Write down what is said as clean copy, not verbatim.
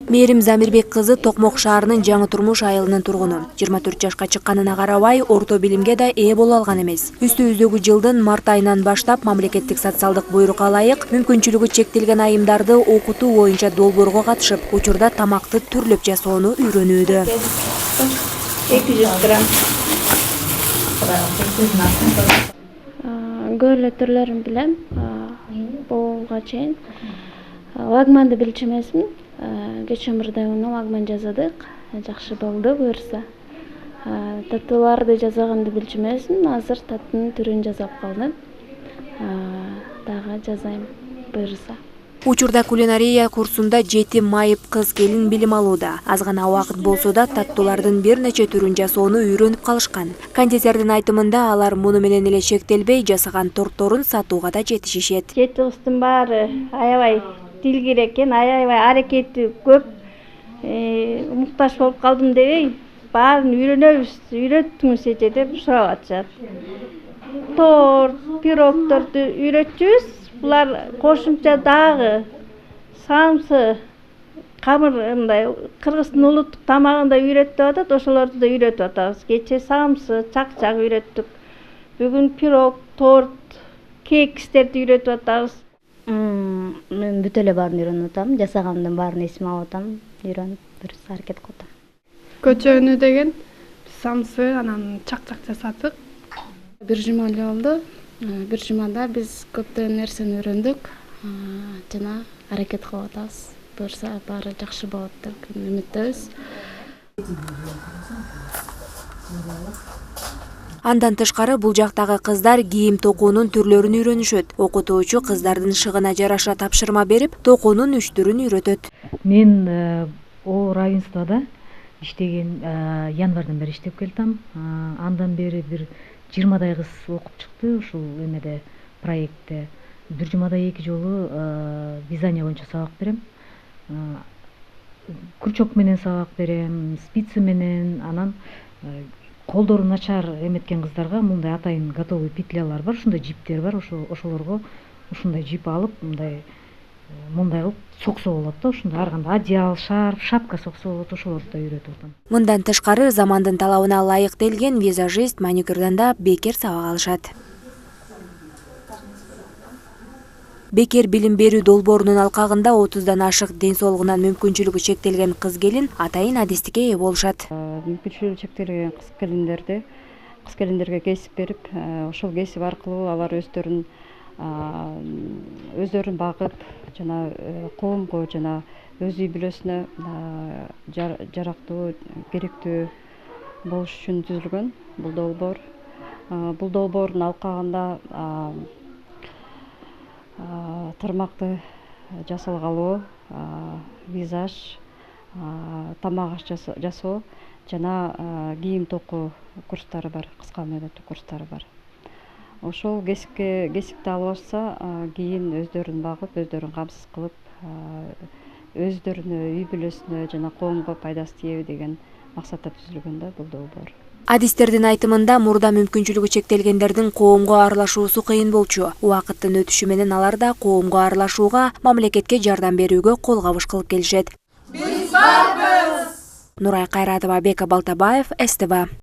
Мээрим Замирбек кызы Токмок шаарынын Жаңы Турмуш айылынын тургуну. 24 жашка чыкканына карабай, орто билимге да ээ боло алган эмес. Үстүбүздөгү жылдын март айынан баштап мамлекеттик социалдык буйрукка ылайык мүмкүнчүлүгү чектелген айымдарды окутуу боюнча долбоорго катышып, учурда тамакты түрлөп жасоону үйрөнүүдө. 200 грамм. Көйлө түрлөрүн билем. Буга чейин лагманды билчү эмесмин. Кечээ мурда лагман жазадык. Жакшы болду буюрса. Таттууларды жазаганды билчү эмесмин. Азыр таттынын түрүн жазап калдым. Дагы жазайм буюрса. Учурда кулинария курсунда 7 майып кыз келин билим алууда. Аз гана убакыт болсо да таттуулардын бир нече түрүн жасоону үйрөнүп калышкан. Кондитердин айтымында алар муну менен эле чектелбей, жасаган тортторун сатууга да жетишишет. Жети кыздын баары аябай дилгир экен, аябай аракети көп. Муктаж болуп калдым дебей, баарын үйрөнөбүз, үйрөттүңүз эже деп сурап атышат. Торт, пирогторду үйрөтчүбүз. Булар кошумча дагы самсы, камыр мындай кыргыздын улуттук тамагын да үйрөтүп атат, ошолорду да үйрөтүп атабыз. Кечээ самсы, чакчак үйрөттүк. Бүгүн пирог, торт, кекстерди үйрөтүп атабыз. Мен бүт эле баарын үйрөнүп атам, жасагандын баарын эсиме алып атам, үйрөнүп бир аракет кылып атам. Көчө өнү деген самсы, анан чакчак жасадык. Бир жума эле болду. Бир жумада биз көптөгөн нерсени үйрөндүк жана аракет кылып атабыз. Буюрса баары жакшы болот деп үмүттөбүз. Андан тышкары бул жактагы кыздар кийим токуунун түрлөрүн үйрөнүшөт. Окутуучу кыздардын шыгына жараша тапшырма берип, токуунун 3 түрүн үйрөтөт. Мен о равенствода иштеген январдан бери иштеп келдим. Андан бери бир 20 кыз окуп чыкты ушул эмеде проектте. Бир жумада 2 жолу вязание боюнча сабак берем. Крючок менен сабак берем, спицы менен, анан колдору начар эметкен кыздарга мындай атайын готовый петлялар бар, ушундай жиптер бар, ошолорго ушундай жип алып, мындай кылып соксо болот да, ушундай ар кандай одеял, шарф, шапка соксо болот, ошолорду да үйрөтүп атам. Мындан тышкары замандын талабына ылайыктелген визажист, маникюрдан да бекер сабак алышат. Бекер билим берүү долбоорунун алкагында 30дан ашык ден соолугунан мүмкүнчүлүгү чектелген кыз келин атайын адистикке ээ болушат. Мүмкүнчүлүгү чектелген кыз келиндерге кесип берип, ошол кесип аркылуу алар өздөрүн багып, жана коомго жана өз үй бүлөсүнө жарактуу, керектүү болуш үчүн түзүлгөн бул долбоор. Бул долбоордун алкагында тырмакты жасалгалоо, визаж, тамак аш жасоо жана кийим токуу курстары бар, кыска мөөнөттүү курстары бар. Ошол кесипти алып ашса, кийин өздөрүн багып, өздөрүн камсыз кылып, өздөрүнө, үй бүлөсүнө жана коомго пайдасы тийеби деген максатта түзүлгөн да бул долбоор. Адистердин айтымында мурда мүмкүнчүлүгү чектелгендердин коомго аралашуусу кыйын болчу. Убакыттын өтүшү менен алар да коомго аралашууга, мамлекетке жардам берүүгө кол кабыш кылып келишет. Биз барбыз! Нурай Кайратова, Бека Балтабаев, СТВ.